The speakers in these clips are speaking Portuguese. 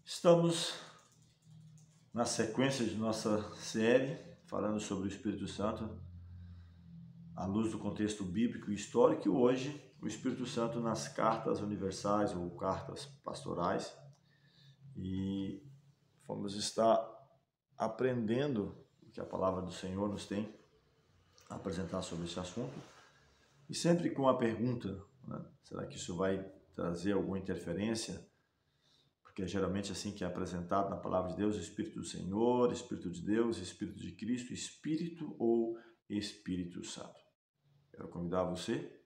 Estamos na sequência de nossa série, falando sobre o Espírito Santo, à luz do contexto bíblico e histórico, e hoje o Espírito Santo nas cartas universais ou cartas pastorais. E vamos estar aprendendo o que a palavra do Senhor nos tem a apresentar sobre esse assunto, e sempre com a pergunta, né? Será que isso vai trazer alguma interferência? Porque é geralmente assim que é apresentado na palavra de Deus: Espírito do Senhor, Espírito de Deus, Espírito de Cristo, Espírito ou Espírito Santo. Quero convidar você,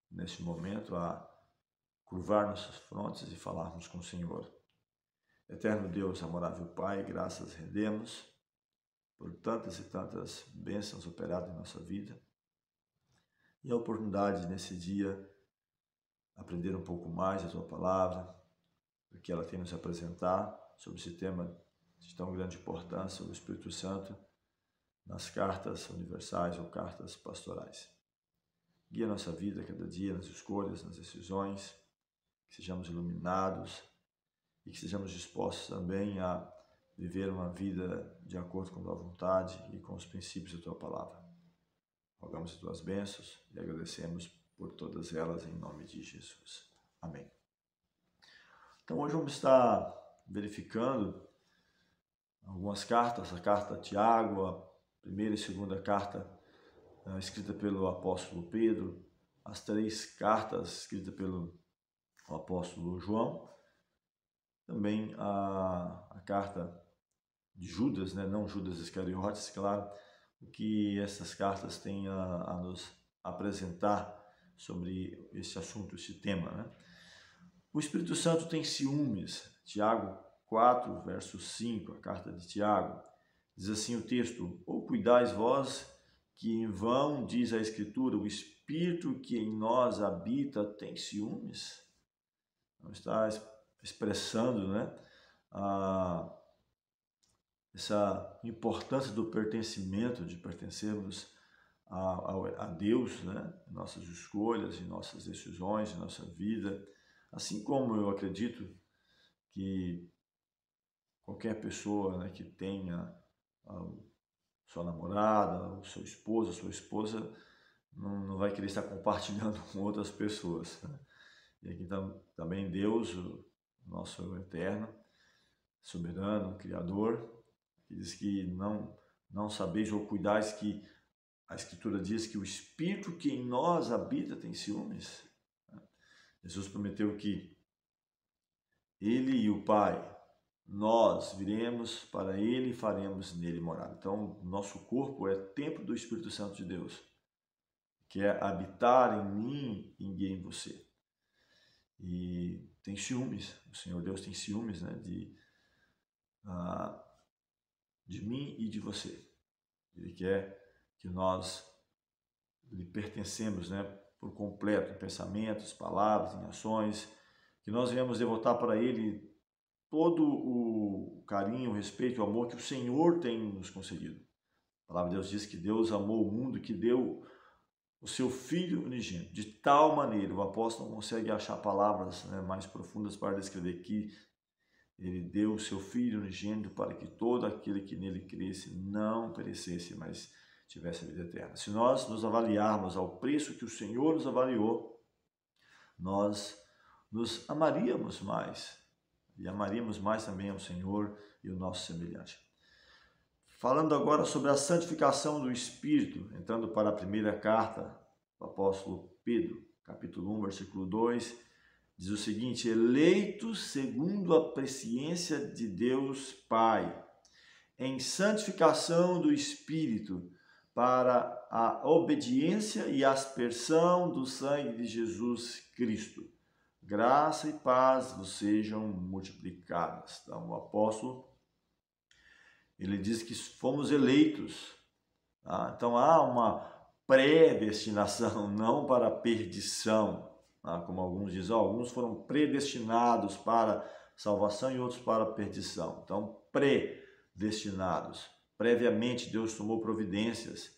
neste momento, a curvar nossas frontes e falarmos com o Senhor. Eterno Deus, amorável Pai, graças rendemos por tantas e tantas bênçãos operadas em nossa vida e a oportunidade nesse dia aprender um pouco mais a Tua palavra, porque ela tem nos apresentar sobre esse tema de tão grande importância, o Espírito Santo, nas cartas universais ou cartas pastorais. Guia nossa vida cada dia nas escolhas, nas decisões, que sejamos iluminados e que sejamos dispostos também a viver uma vida de acordo com a Tua vontade e com os princípios da Tua palavra. Rogamos as Tuas bênçãos e agradecemos por todas elas em nome de Jesus. Amém. Então hoje vamos estar verificando algumas cartas, a carta a Tiago, a primeira e segunda carta escrita pelo apóstolo Pedro, as três cartas escritas pelo apóstolo João, também a carta de Judas, né? Não Judas Iscariotes, claro, o que essas cartas têm a nos apresentar sobre esse assunto, esse tema, né? O Espírito Santo tem ciúmes. Tiago 4, verso 5, a carta de Tiago, diz assim o texto: ou cuidais vós que em vão, diz a Escritura, o Espírito que em nós habita tem ciúmes? Não está expressando, né, essa importância do pertencimento, de pertencermos a Deus, né, em nossas escolhas, em nossas decisões, em nossa vida. Assim como eu acredito que qualquer pessoa, né, que tenha sua namorada, o seu esposo, a sua esposa, não vai querer estar compartilhando com outras pessoas, né? E aqui também Deus, o nosso eterno, soberano, criador, que diz que não sabeis ou cuidais, que a Escritura diz que o Espírito que em nós habita tem ciúmes. Jesus prometeu que Ele e o Pai, nós viremos para Ele e faremos nele morada. Então, nosso corpo é templo do Espírito Santo de Deus, que é habitar em mim e em você. E tem ciúmes, o Senhor Deus tem ciúmes, né, de mim e de você. Ele quer que nós lhe pertencemos, né, por completo, em pensamentos, palavras, em ações, que nós venhamos devotar para Ele todo o carinho, o respeito e o amor que o Senhor tem nos concedido. A palavra de Deus diz que Deus amou o mundo, que deu o seu Filho unigênito. De tal maneira, o apóstolo não consegue achar palavras, né, mais profundas para descrever que Ele deu o seu Filho unigênito para que todo aquele que nele cresce não perecesse, mas tivesse a vida eterna. Se nós nos avaliarmos ao preço que o Senhor nos avaliou, nós nos amaríamos mais e amaríamos mais também ao Senhor e o nosso semelhante. Falando agora sobre a santificação do Espírito, entrando para a primeira carta do apóstolo Pedro, capítulo 1, versículo 2, diz o seguinte: eleitos segundo a presciência de Deus Pai, em santificação do Espírito, para a obediência e aspersão do sangue de Jesus Cristo. Graça e paz vos sejam multiplicadas. Então, o apóstolo, ele diz que fomos eleitos. Tá? Então, há uma predestinação, não para a perdição. Tá? Como alguns dizem, alguns foram predestinados para salvação e outros para a perdição. Então, predestinados. Previamente, Deus tomou providências,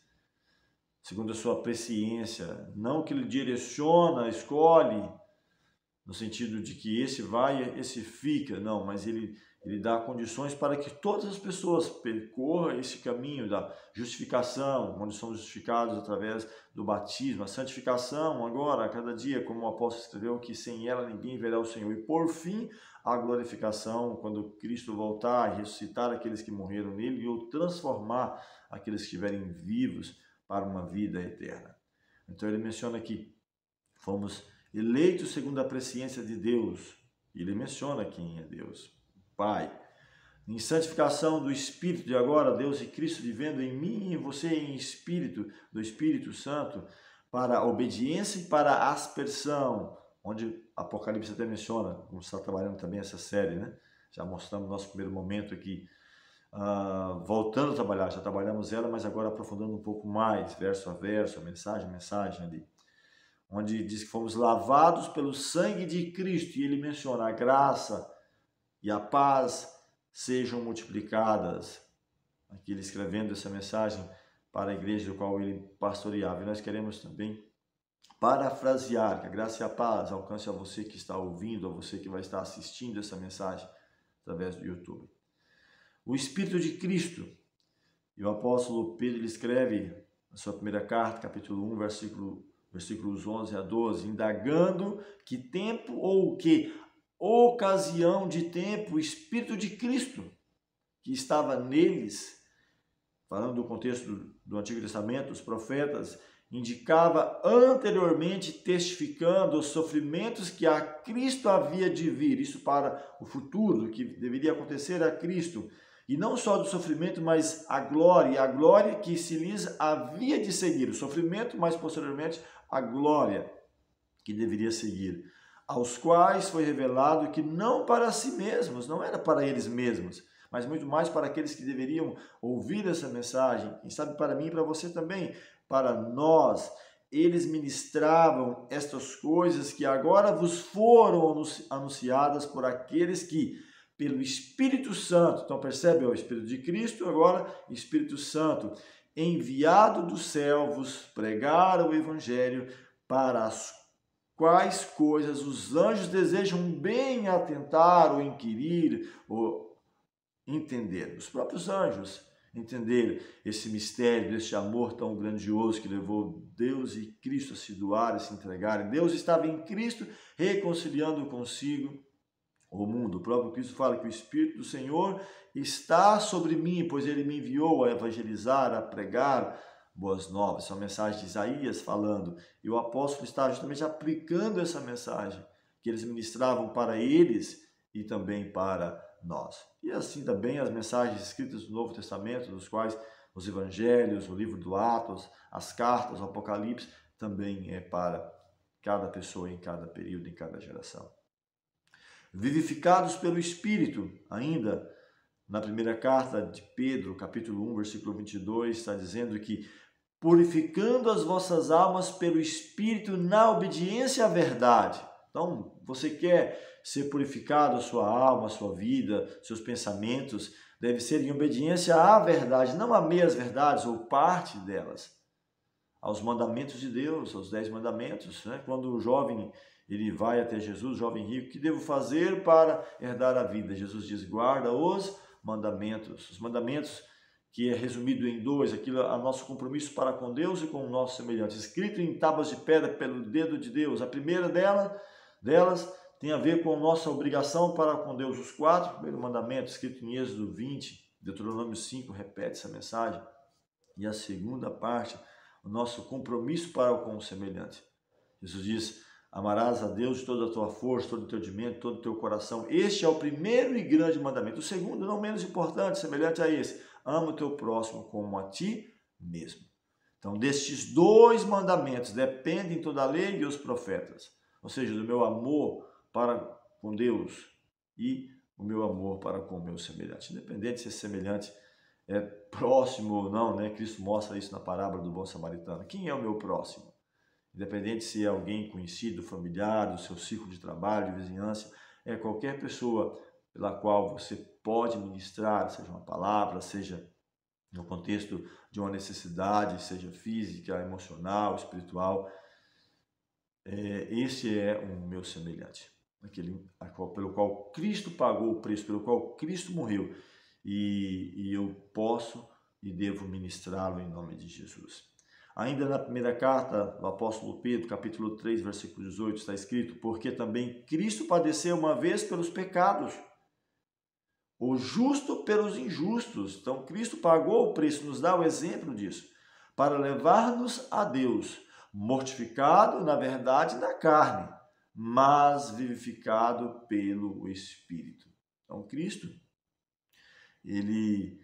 segundo a sua presciência, não que Ele direciona, escolhe, no sentido de que esse vai, esse fica, não, mas ele dá condições para que todas as pessoas percorram esse caminho da justificação, onde somos justificados através do batismo, a santificação agora, a cada dia, como o apóstolo escreveu, que sem ela ninguém verá o Senhor, e por fim, a glorificação, quando Cristo voltar e ressuscitar aqueles que morreram nele, e ou transformar aqueles que estiverem vivos para uma vida eterna. Então ele menciona que fomos eleitos segundo a presciência de Deus. Ele menciona quem é Deus, Pai. Em santificação do Espírito de agora, Deus e Cristo vivendo em mim e em você em Espírito, do Espírito Santo, para a obediência e para a aspersão, onde Apocalipse até menciona, como está trabalhando também essa série, né? Já mostramos nosso primeiro momento aqui, voltando a trabalhar, já trabalhamos ela, mas agora aprofundando um pouco mais, verso a verso, mensagem a mensagem ali, onde diz que fomos lavados pelo sangue de Cristo, e ele menciona a graça e a paz sejam multiplicadas. Aqui ele escrevendo essa mensagem para a igreja do qual ele pastoreava. E nós queremos também parafrasear que a graça e a paz alcance a você que está ouvindo, a você que vai estar assistindo essa mensagem através do YouTube. O Espírito de Cristo, e o apóstolo Pedro ele escreve na sua primeira carta, capítulo 1, versículos 11 a 12, indagando que tempo ou que ocasião de tempo o Espírito de Cristo que estava neles, falando do contexto do Antigo Testamento, os profetas, indicava anteriormente, testificando os sofrimentos que a Cristo havia de vir, isso para o futuro, que deveria acontecer a Cristo, e não só do sofrimento, mas a glória que se lhes havia de seguir, o sofrimento, mas posteriormente a glória que deveria seguir, aos quais foi revelado que não para si mesmos, não era para eles mesmos, mas muito mais para aqueles que deveriam ouvir essa mensagem, quem sabe para mim e para você também, para nós, eles ministravam estas coisas que agora vos foram anunciadas por aqueles que, pelo Espírito Santo, então percebe, o Espírito de Cristo, agora Espírito Santo, enviado do céu, vos pregaram o Evangelho, para as quais coisas os anjos desejam bem atentar ou inquirir ou entender. Os próprios anjos entenderam esse mistério, desse amor tão grandioso que levou Deus e Cristo a se doarem, a se entregarem. Deus estava em Cristo reconciliando consigo o mundo. O próprio Cristo fala que o Espírito do Senhor está sobre mim, pois ele me enviou a evangelizar, a pregar boas novas. Essa é uma mensagem de Isaías falando, e o apóstolo está justamente aplicando essa mensagem que eles ministravam para eles e também para nós. E assim também as mensagens escritas do Novo Testamento, dos quais os evangelhos, o livro do Atos, as cartas, o Apocalipse, também é para cada pessoa, em cada período, em cada geração. Vivificados pelo Espírito, ainda na primeira carta de Pedro, capítulo 1, versículo 22, está dizendo que purificando as vossas almas pelo Espírito na obediência à verdade. Então, você quer ser purificado, a sua alma, a sua vida, seus pensamentos, deve ser em obediência à verdade, não a meias verdades ou parte delas, aos mandamentos de Deus, aos 10 mandamentos. Né? Quando o jovem ele vai até Jesus, o jovem rico, o que devo fazer para herdar a vida? Jesus diz, guarda os mandamentos. Os mandamentos que é resumido em 2, aquilo é nosso compromisso para com Deus e com o nosso semelhante, escrito em tábuas de pedra pelo dedo de Deus. A primeira delas tem a ver com a nossa obrigação para com Deus. Os 4 primeiros mandamentos, escrito em Êxodo 20, Deuteronômio 5, repete essa mensagem. E a segunda parte, o nosso compromisso para com o semelhante. Jesus diz, amarás a Deus de toda a tua força, todo o teu entendimento, todo o teu coração. Este é o primeiro e grande mandamento. O segundo, não menos importante, semelhante a esse, ama o teu próximo como a ti mesmo. Então, destes 2 mandamentos dependem toda a lei e os profetas. Ou seja, do meu amor para com Deus e o meu amor para com o meu semelhante. Independente se esse semelhante é próximo ou não, né? Cristo mostra isso na parábola do bom samaritano. Quem é o meu próximo? Independente se é alguém conhecido, familiar, do seu círculo de trabalho, de vizinhança, é qualquer pessoa pela qual você pode ministrar, seja uma palavra, seja no contexto de uma necessidade, seja física, emocional, espiritual. Esse é o meu semelhante. pelo qual Cristo pagou o preço, pelo qual Cristo morreu, e eu posso e devo ministrá-lo em nome de Jesus. Ainda na primeira carta do apóstolo Pedro, capítulo 3, versículo 18, está escrito: porque também Cristo padeceu uma vez pelos pecados, o justo pelos injustos. Então Cristo pagou o preço, nos dá o exemplo disso, para levar-nos a Deus, mortificado, na verdade, na carne, mas vivificado pelo Espírito. Então Cristo, ele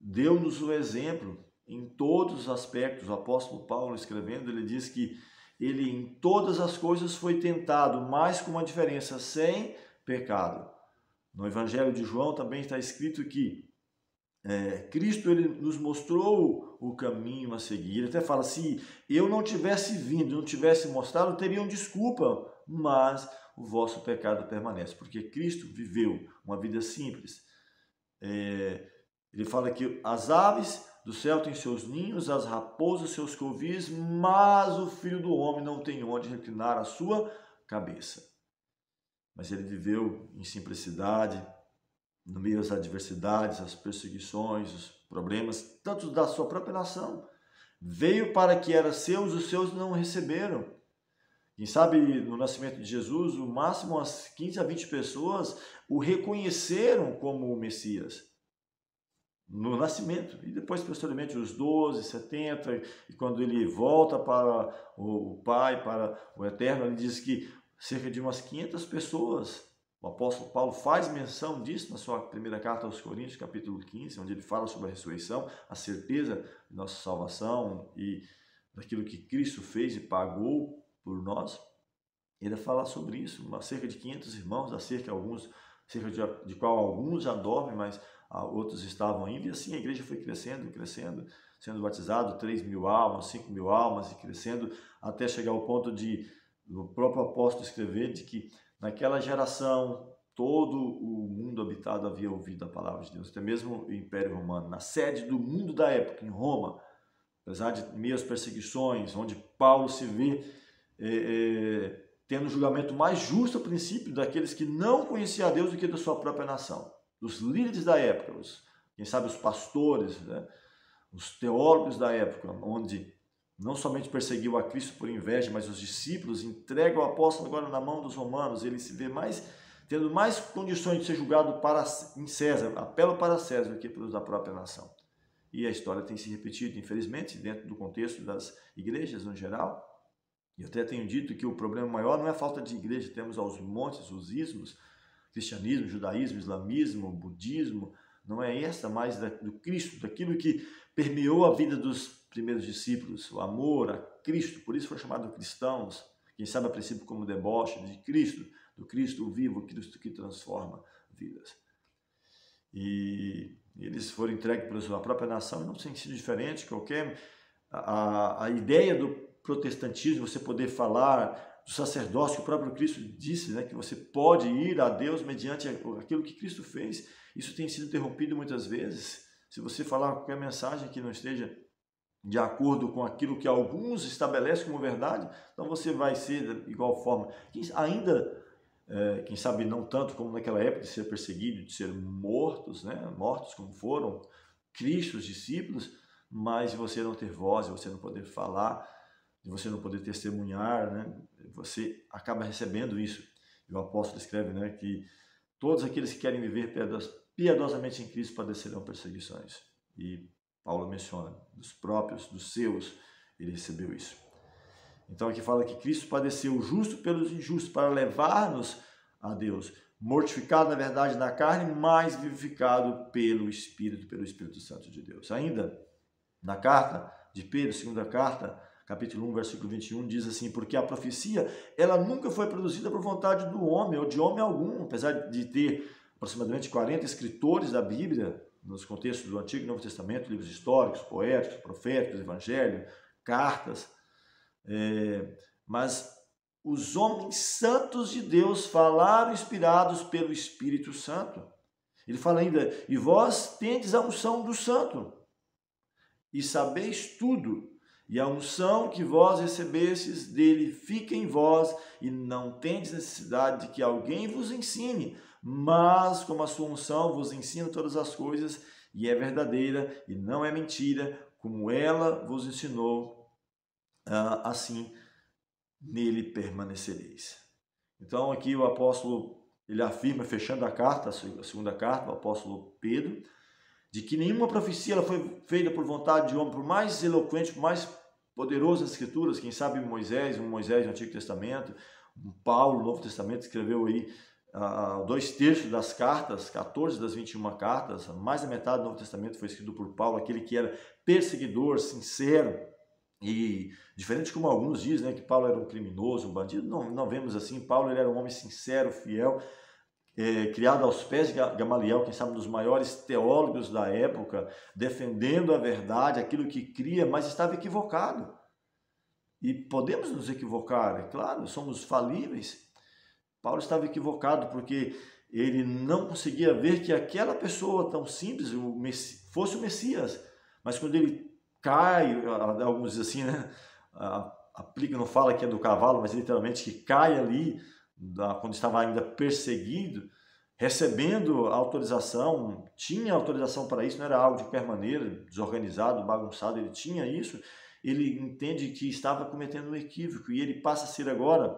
deu-nos o exemplo em todos os aspectos. O apóstolo Paulo, escrevendo, ele diz que ele em todas as coisas foi tentado, mas com uma diferença: sem pecado. No Evangelho de João também está escrito que Cristo ele nos mostrou o caminho a seguir. Ele até fala: se eu não tivesse vindo, não tivesse mostrado, teriam desculpa, mas o vosso pecado permanece, porque Cristo viveu uma vida simples. Ele fala que as aves do céu têm seus ninhos, as raposas seus covis, mas o Filho do Homem não tem onde reclinar a sua cabeça. Mas ele viveu em simplicidade, no meio das adversidades, as perseguições, os problemas, tanto da sua própria nação. Veio para que era seus, os seus não receberam. Quem sabe no nascimento de Jesus, o máximo umas 15 a 20 pessoas o reconheceram como o Messias. No nascimento, e depois posteriormente os 12, 70, e quando ele volta para o Pai, para o Eterno, ele diz que cerca de umas 500 pessoas, o apóstolo Paulo faz menção disso na sua primeira carta aos Coríntios, capítulo 15, onde ele fala sobre a ressurreição, a certeza de nossa salvação e daquilo que Cristo fez e pagou por nós. Ele fala sobre isso, cerca de 500 irmãos, cerca de qual alguns já dormem, mas outros estavam indo, e assim a igreja foi crescendo, sendo batizado 3.000 almas, 5.000 almas, e crescendo até chegar ao ponto de o próprio apóstolo escrever de que naquela geração todo o mundo habitado havia ouvido a palavra de Deus, até mesmo o Império Romano, na sede do mundo da época, em Roma, apesar de meio às perseguições, onde Paulo se vê tendo o julgamento mais justo a princípio daqueles que não conheciam a Deus do que da sua própria nação, dos líderes da época, quem sabe os pastores, né? Os teólogos da época, onde não somente perseguiu a Cristo por inveja, mas os discípulos entregam o apóstolo agora na mão dos romanos. Ele se vê tendo mais condições de ser julgado em César, apelo para César, do que pelos da própria nação. E a história tem se repetido, infelizmente, dentro do contexto das igrejas no geral. E eu até tenho dito que o problema maior não é a falta de igreja, temos aos montes os ismos, cristianismo, judaísmo, islamismo, budismo, não é essa mais do Cristo, daquilo que permeou a vida dos primeiros discípulos, o amor a Cristo, por isso foram chamados cristãos, quem sabe a princípio como deboche de Cristo, do Cristo vivo, Cristo que transforma vidas. E eles foram entregues pela sua própria nação, não tem sido diferente, a ideia do protestantismo, você poder falar do sacerdócio, que o próprio Cristo disse, né, que você pode ir a Deus mediante aquilo que Cristo fez, isso tem sido interrompido muitas vezes. Se você falar qualquer mensagem que não esteja de acordo com aquilo que alguns estabelecem como verdade, então você vai ser de igual forma. Quem sabe não tanto como naquela época de ser perseguido, de ser mortos, né, mortos como foram Cristo, os discípulos, mas de você não ter voz, de você não poder falar, de você não poder testemunhar, né, você acaba recebendo isso. E o apóstolo escreve, né, que todos aqueles que querem viver piedosamente em Cristo padecerão perseguições. E Paulo menciona, dos seus, ele recebeu isso. Então aqui fala que Cristo padeceu justo pelos injustos para levar-nos a Deus, mortificado na verdade na carne, mas vivificado pelo Espírito Santo de Deus. Ainda na carta de Pedro, segunda carta, capítulo 1, versículo 21, diz assim: porque a profecia, ela nunca foi produzida por vontade do homem, ou de homem algum, apesar de ter aproximadamente 40 escritores da Bíblia, nos contextos do Antigo e Novo Testamento, livros históricos, poéticos, proféticos, evangelho, cartas, mas os homens santos de Deus falaram inspirados pelo Espírito Santo. Ele fala ainda: e vós tendes a unção do Santo, e sabeis tudo, E a unção que vós recebestes dele fica em vós, e não tendes necessidade de que alguém vos ensine, mas como a sua unção vos ensina todas as coisas, e é verdadeira e não é mentira, como ela vos ensinou, assim nele permanecereis. Então aqui o apóstolo, ele afirma, fechando a carta, a segunda carta, o apóstolo Pedro, de que nenhuma profecia ela foi feita por vontade de homem, por mais eloquente, por mais poderoso nas Escrituras, quem sabe Moisés, um Moisés do Antigo Testamento, um Paulo no Novo Testamento, escreveu aí 2/3 das cartas, 14 das 21 cartas, mais da metade do Novo Testamento foi escrito por Paulo, aquele que era perseguidor, sincero, e diferente como alguns dizem, né, que Paulo era um criminoso, um bandido, não vemos assim. Paulo ele era um homem sincero, fiel, criado aos pés de Gamaliel, quem sabe um dos maiores teólogos da época, defendendo a verdade, aquilo que cria, mas estava equivocado. E podemos nos equivocar, é claro, somos falíveis. Paulo estava equivocado porque ele não conseguia ver que aquela pessoa tão simples fosse o Messias. Mas quando ele cai, alguns dizem assim, né? Aplica, não fala que é do cavalo, mas literalmente que cai ali, quando estava ainda perseguido, recebendo autorização, tinha autorização para isso, não era algo de qualquer maneira, desorganizado, bagunçado, ele tinha isso, ele entende que estava cometendo um equívoco e ele passa a ser agora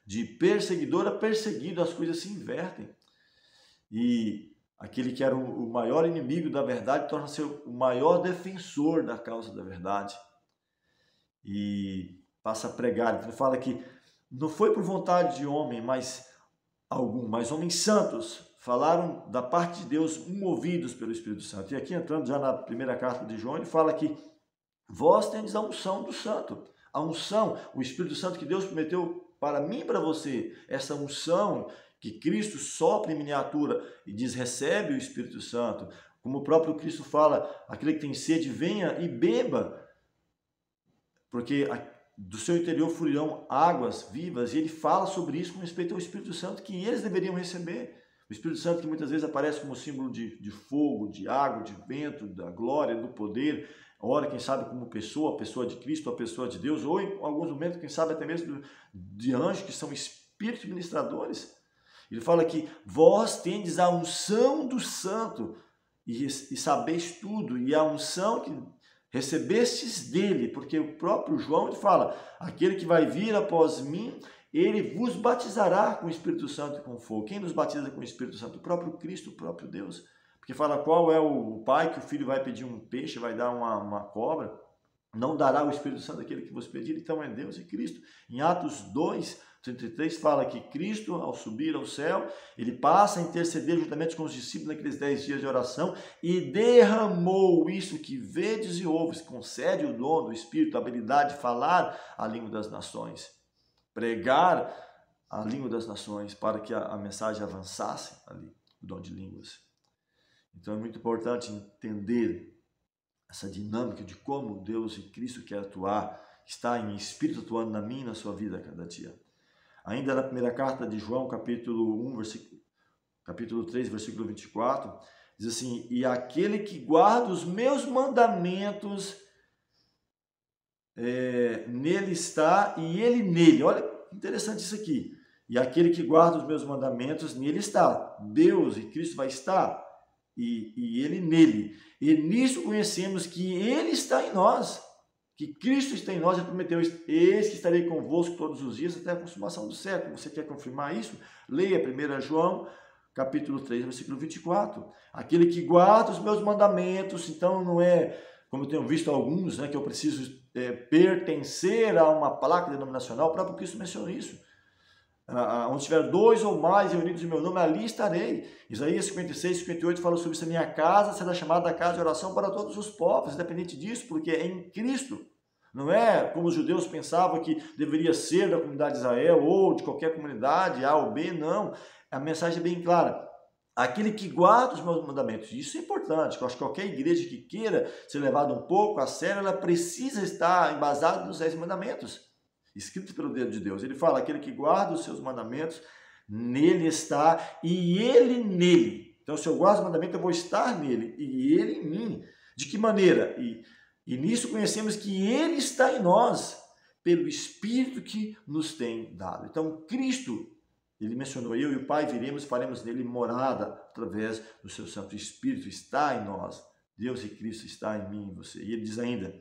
de perseguidor a perseguido, as coisas se invertem. E aquele que era o maior inimigo da verdade torna-se o maior defensor da causa da verdade. E passa a pregar. Então ele fala que não foi por vontade de homem, mas homens santos falaram da parte de Deus, movidos pelo Espírito Santo. E aqui entrando já na primeira carta de João, ele fala que vós tendes a unção do Santo. A unção, o Espírito Santo que Deus prometeu para mim e para você, essa unção que Cristo sopra em miniatura e diz, recebe o Espírito Santo. Como o próprio Cristo fala, aquele que tem sede, venha e beba, porque do seu interior fluirão águas vivas, e ele fala sobre isso com respeito ao Espírito Santo, que eles deveriam receber. O Espírito Santo que muitas vezes aparece como símbolo de fogo, de água, de vento, da glória, do poder, ora, quem sabe como pessoa, a pessoa de Cristo, a pessoa de Deus, ou em alguns momentos, quem sabe até mesmo de anjos, que são espíritos ministradores. Ele fala que vós tendes a unção do Santo, e sabeis tudo, e a unção que recebestes dele, porque o próprio João ele fala, aquele que vai vir após mim, ele vos batizará com o Espírito Santo e com fogo. Quem nos batiza com o Espírito Santo? O próprio Cristo, o próprio Deus. Porque fala qual é o pai que o filho vai pedir um peixe, vai dar uma cobra, não dará o Espírito Santo àquele que vos pedir, então é Deus e Cristo. Em Atos 2:33 fala que Cristo, ao subir ao céu, ele passa a interceder juntamente com os discípulos naqueles 10 dias de oração e derramou isso que vedes e ouves, concede o dom do Espírito, a habilidade de falar a língua das nações, pregar a língua das nações para que a mensagem avançasse ali, o dom de línguas. Então é muito importante entender essa dinâmica de como Deus e Cristo quer atuar, está em Espírito atuando na minha e na sua vida a cada dia. Ainda na primeira carta de João, capítulo 3, versículo 24, diz assim, e aquele que guarda os meus mandamentos, nele está e ele nele. Olha, interessante isso aqui. E aquele que guarda os meus mandamentos, nele está. Deus e Cristo vai estar e ele nele. E nisso conhecemos que ele está em nós, que Cristo está em nós, ele prometeu, eis que estarei convosco todos os dias até a consumação do século. Você quer confirmar isso? Leia 1 João, capítulo 3, versículo 24. Aquele que guarda os meus mandamentos, então não é, como eu tenho visto alguns, né, que eu preciso pertencer a uma placa denominacional. O próprio Cristo mencionou isso. Onde tiver 2 ou mais reunidos em meu nome, ali estarei. Isaías 56:58 fala sobre isso. A minha casa será chamada a casa de oração para todos os povos, independente disso, porque é em Cristo. Não é como os judeus pensavam que deveria ser da comunidade de Israel ou de qualquer comunidade, A ou B, não. A mensagem é bem clara. Aquele que guarda os meus mandamentos, isso é importante. Eu acho que qualquer igreja que queira ser levada um pouco a sério, ela precisa estar embasada nos 10 mandamentos. Escrito pelo dedo de Deus. Ele fala, aquele que guarda os seus mandamentos, nele está e ele nele. Então, se eu guardo os mandamentos, eu vou estar nele e ele em mim. De que maneira? E E nisso conhecemos que Ele está em nós, pelo Espírito que nos tem dado. Então, Cristo, Ele mencionou, eu e o Pai viremos e faremos nele morada através do seu Santo Espírito, está em nós. Deus e Cristo está em mim e em você. E Ele diz ainda,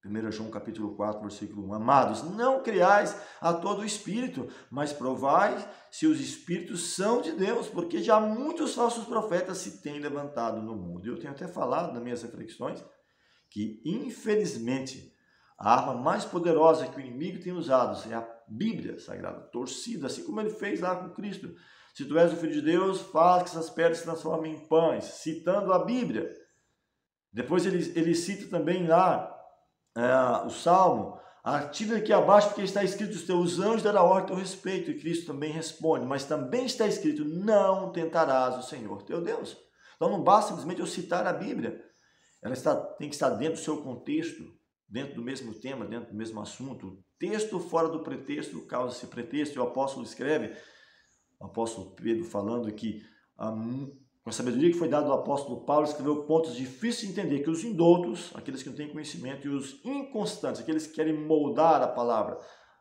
1 João capítulo 4, versículo 1, amados, não criais a todo o Espírito, mas provai se os Espíritos são de Deus, porque já muitos falsos profetas se têm levantado no mundo. Eu tenho até falado nas minhas reflexões que, infelizmente, a arma mais poderosa que o inimigo tem usado é a Bíblia Sagrada, torcida, assim como ele fez lá com Cristo. Se tu és o Filho de Deus, faz que essas pedras se transformem em pães, citando a Bíblia. Depois ele cita também lá o Salmo, atira aqui abaixo porque está escrito, os teus anjos darão ordem a teu respeito, e Cristo também responde, mas também está escrito, não tentarás o Senhor teu Deus. Então não basta simplesmente eu citar a Bíblia, ela tem que estar dentro do seu contexto, dentro do mesmo tema, dentro do mesmo assunto. Texto fora do pretexto causa-se pretexto, e o apóstolo escreve, o apóstolo Pedro falando que com a sabedoria que foi dada ao apóstolo Paulo, escreveu pontos difíceis de entender, que os indoutos, aqueles que não têm conhecimento, e os inconstantes, aqueles que querem moldar a palavra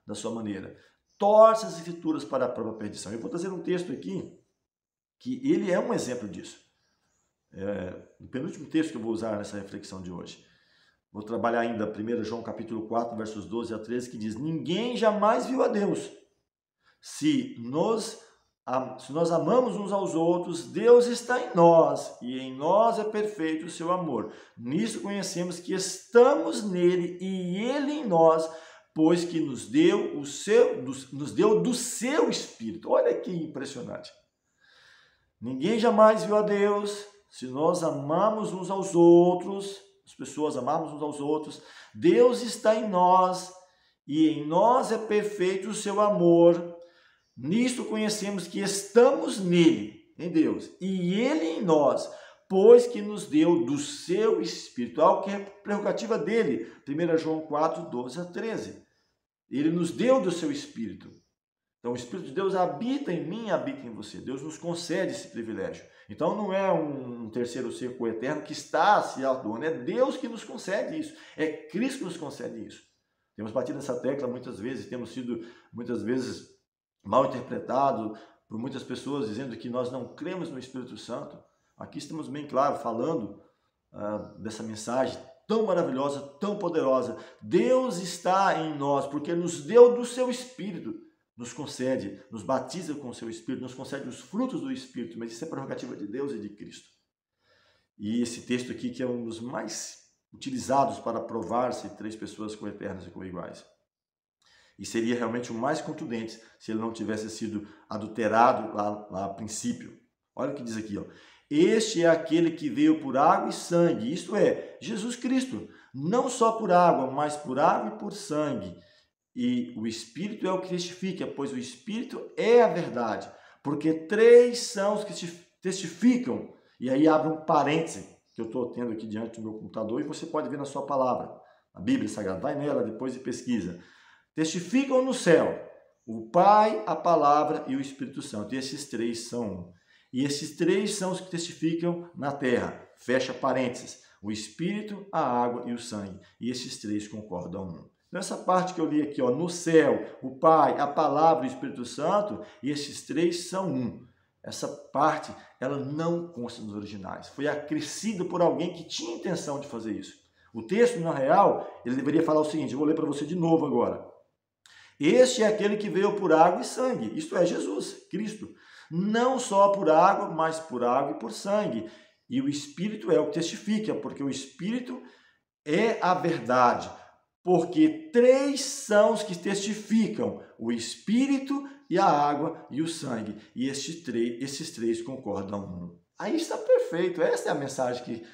da sua maneira, torcem as escrituras para a própria perdição. Eu vou trazer um texto aqui, que ele é um exemplo disso. O penúltimo texto que eu vou usar nessa reflexão de hoje. Vou trabalhar ainda 1 João capítulo 4, versos 12 a 13, que diz, ninguém jamais viu a Deus. Se nós amamos uns aos outros, Deus está em nós, e em nós é perfeito o seu amor. Nisso conhecemos que estamos nele e ele em nós, pois que nos deu do seu Espírito. Olha que impressionante. Ninguém jamais viu a Deus. Se nós amamos uns aos outros, as pessoas amamos uns aos outros, Deus está em nós, e em nós é perfeito o seu amor. Nisto conhecemos que estamos nele, em Deus, e ele em nós, pois que nos deu do seu Espírito, algo que é prerrogativa dele. 1 João 4, 12 a 13. Ele nos deu do seu Espírito. Então o Espírito de Deus habita em mim, habita em você. Deus nos concede esse privilégio. Então não é um terceiro ser coeterno que está se autuando, é Deus que nos concede isso, é Cristo que nos concede isso. Temos batido nessa tecla muitas vezes, temos sido muitas vezes mal interpretado por muitas pessoas, dizendo que nós não cremos no Espírito Santo. Aqui estamos bem claro, falando dessa mensagem tão maravilhosa, tão poderosa. Deus está em nós, porque nos deu do seu Espírito, nos concede, nos batiza com o seu Espírito, nos concede os frutos do Espírito, mas isso é prerrogativa de Deus e de Cristo. E esse texto aqui, que é um dos mais utilizados para provar se três pessoas coeternas e coiguais. E seria realmente o mais contundente se ele não tivesse sido adulterado lá a princípio. Olha o que diz aqui, ó. Este é aquele que veio por água e sangue, isto é, Jesus Cristo, não só por água, mas por água e por sangue. E o Espírito é o que testifica, pois o Espírito é a verdade, porque três são os que testificam. E aí abre um parêntese que eu estou tendo aqui diante do meu computador e você pode ver na sua palavra, a Bíblia Sagrada. Vai nela depois e pesquisa. Testificam no céu o Pai, a Palavra e o Espírito Santo. E esses três são um. E esses três são os que testificam na terra. Fecha parênteses. O Espírito, a água e o sangue. E esses três concordam um. Então essa parte que eu li aqui, ó, no céu, o Pai, a Palavra e o Espírito Santo, e esses três são um. Essa parte, ela não consta nos originais. Foi acrescida por alguém que tinha intenção de fazer isso. O texto, na real, ele deveria falar o seguinte, eu vou ler para você de novo agora. Este é aquele que veio por água e sangue, isto é, Jesus, Cristo. Não só por água, mas por água e por sangue. E o Espírito é o que testifica, porque o Espírito é a verdade. Porque três são os que testificam, o Espírito e a água e o sangue. E esses três concordam um. Aí está perfeito, essa é a mensagem que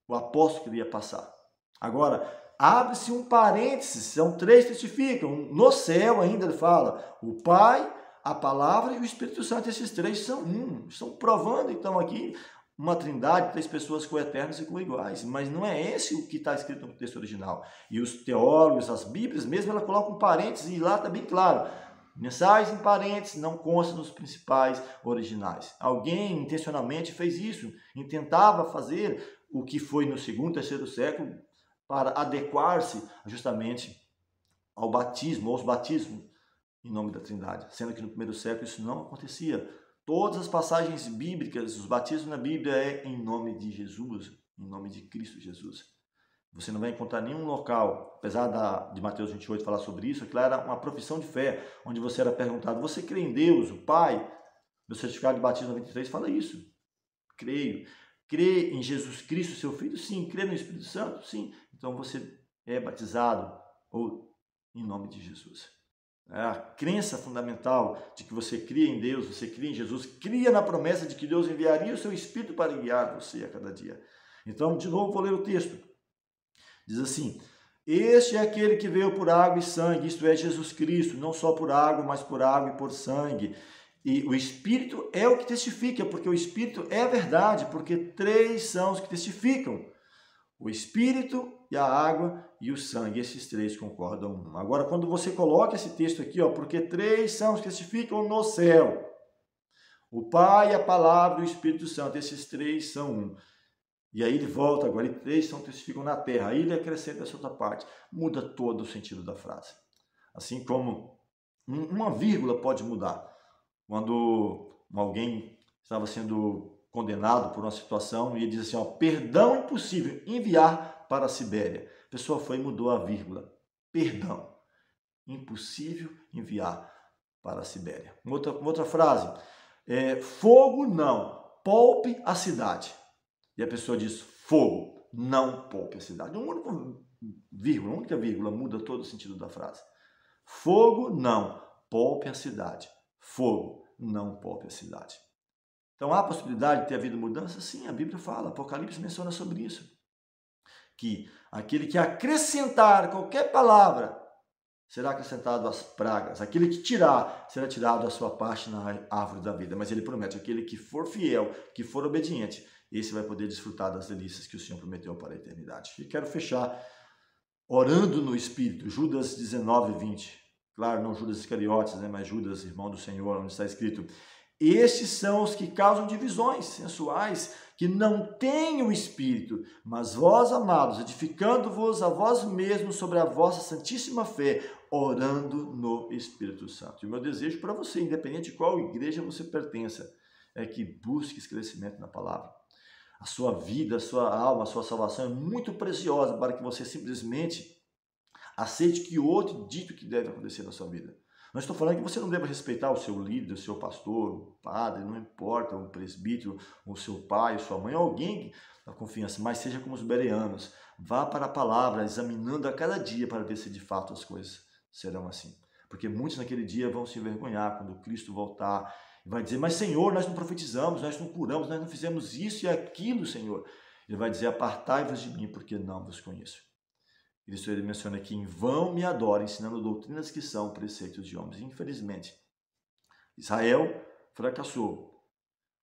o apóstolo queria passar. Agora, abre-se um parênteses, são três que testificam. No céu ainda ele fala, o Pai, a Palavra e o Espírito Santo. Esses três são um. Estão provando então aqui uma trindade, três pessoas coeternas e coiguais. Mas não é esse o que está escrito no texto original. E os teólogos, as Bíblias mesmo, ela coloca um parênteses e lá está bem claro. Mensagens em parênteses não constam nos principais originais. Alguém intencionalmente fez isso, intentava fazer o que foi no segundo, terceiro século, para adequar-se justamente ao batismo, aos batismos em nome da Trindade, sendo que no primeiro século isso não acontecia. Todas as passagens bíblicas, os batismos na Bíblia é em nome de Jesus, em nome de Cristo Jesus. Você não vai encontrar nenhum local, apesar de Mateus 28 falar sobre isso, aquilo era uma profissão de fé, onde você era perguntado, você crê em Deus, o Pai? Meu certificado de batismo 93 fala isso. Creio. Crê em Jesus Cristo, seu Filho? Sim. Crê no Espírito Santo? Sim. Então você é batizado ou em nome de Jesus. É a crença fundamental de que você cria em Deus, você cria em Jesus, cria na promessa de que Deus enviaria o seu Espírito para guiar você a cada dia. Então, de novo, vou ler o texto. Diz assim: este é aquele que veio por água e sangue, isto é, Jesus Cristo, não só por água, mas por água e por sangue. E o Espírito é o que testifica, porque o Espírito é a verdade, porque três são os que testificam: o Espírito e a água e o sangue, esses três concordam. Agora, quando você coloca esse texto aqui, porque três são os que testificam no céu: o Pai, a Palavra e o Espírito Santo, esses três são um. E aí ele volta agora, e três são testificam na terra. Aí ele acrescenta essa outra parte, muda todo o sentido da frase. Assim como uma vírgula pode mudar. Quando alguém estava sendo condenado por uma situação e ele diz assim, perdão impossível, enviar para a Sibéria. A pessoa foi e mudou a vírgula. Perdão impossível, enviar para a Sibéria. Uma outra frase, fogo não, poupe a cidade. E a pessoa diz, fogo, não poupe a cidade. Uma única vírgula muda todo o sentido da frase. Fogo, não, poupe a cidade. Fogo, não poupe a cidade. Então, há a possibilidade de ter havido mudança? Sim, a Bíblia fala, Apocalipse menciona sobre isso. Que aquele que acrescentar qualquer palavra, será acrescentado às pragas. Aquele que tirar, será tirado a sua parte na árvore da vida. Mas ele promete, aquele que for fiel, que for obediente, esse vai poder desfrutar das delícias que o Senhor prometeu para a eternidade. E quero fechar orando no Espírito, Judas 19, 20. Claro, não Judas Iscariotes, mas Judas, irmão do Senhor, onde está escrito: estes são os que causam divisões sensuais, que não têm o Espírito, mas vós, amados, edificando-vos a vós mesmos sobre a vossa santíssima fé, orando no Espírito Santo. E o meu desejo para você, independente de qual igreja você pertença, é que busque esse crescimento na palavra. A sua vida, a sua alma, a sua salvação é muito preciosa para que você simplesmente aceite que outro dito que deve acontecer na sua vida. Não estou falando que você não deva respeitar o seu líder, o seu pastor, o padre, não importa, o presbítero, o seu pai, a sua mãe, alguém da confiança, mas seja como os bereanos. Vá para a palavra, examinando a cada dia para ver se de fato as coisas serão assim. Porque muitos naquele dia vão se envergonhar quando Cristo voltar e vai dizer, mas Senhor, nós não profetizamos, nós não curamos, nós não fizemos isso e aquilo, Senhor. Ele vai dizer, apartai-vos de mim, porque não vos conheço. Isso ele menciona aqui, em vão me adora, ensinando doutrinas que são preceitos de homens. Infelizmente, Israel fracassou,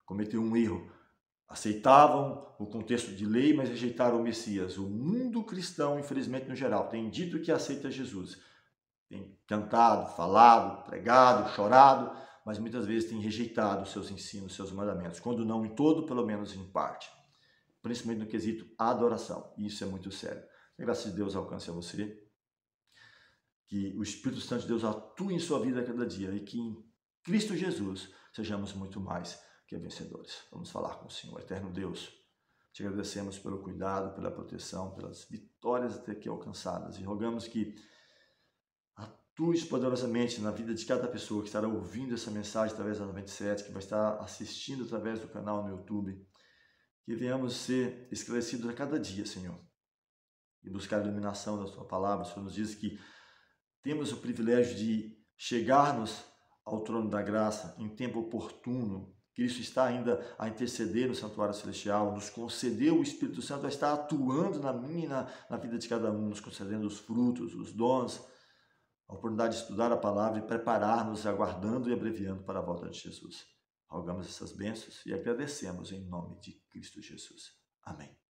cometeu um erro. Aceitavam o contexto de lei, mas rejeitaram o Messias. O mundo cristão, infelizmente, no geral, tem dito que aceita Jesus. Tem cantado, falado, pregado, chorado, mas muitas vezes tem rejeitado os seus ensinos, os seus mandamentos. Quando não em todo, pelo menos em parte. Principalmente no quesito adoração. E isso é muito sério. Que a graça de Deus alcance a você, que o Espírito Santo de Deus atue em sua vida a cada dia e que em Cristo Jesus sejamos muito mais que vencedores. Vamos falar com o Senhor. Eterno Deus, te agradecemos pelo cuidado, pela proteção, pelas vitórias até aqui alcançadas e rogamos que atues poderosamente na vida de cada pessoa que estará ouvindo essa mensagem através da 97, que vai estar assistindo através do canal no YouTube, que venhamos ser esclarecidos a cada dia, Senhor, e buscar a iluminação da sua palavra. O Senhor nos diz que temos o privilégio de chegarmos ao trono da graça em tempo oportuno. Cristo está ainda a interceder no santuário celestial, nos concedeu o Espírito Santo a estar atuando na minha e na vida de cada um, nos concedendo os frutos, os dons, a oportunidade de estudar a palavra e preparar-nos, aguardando e abreviando para a volta de Jesus. Rogamos essas bênçãos e agradecemos em nome de Cristo Jesus. Amém.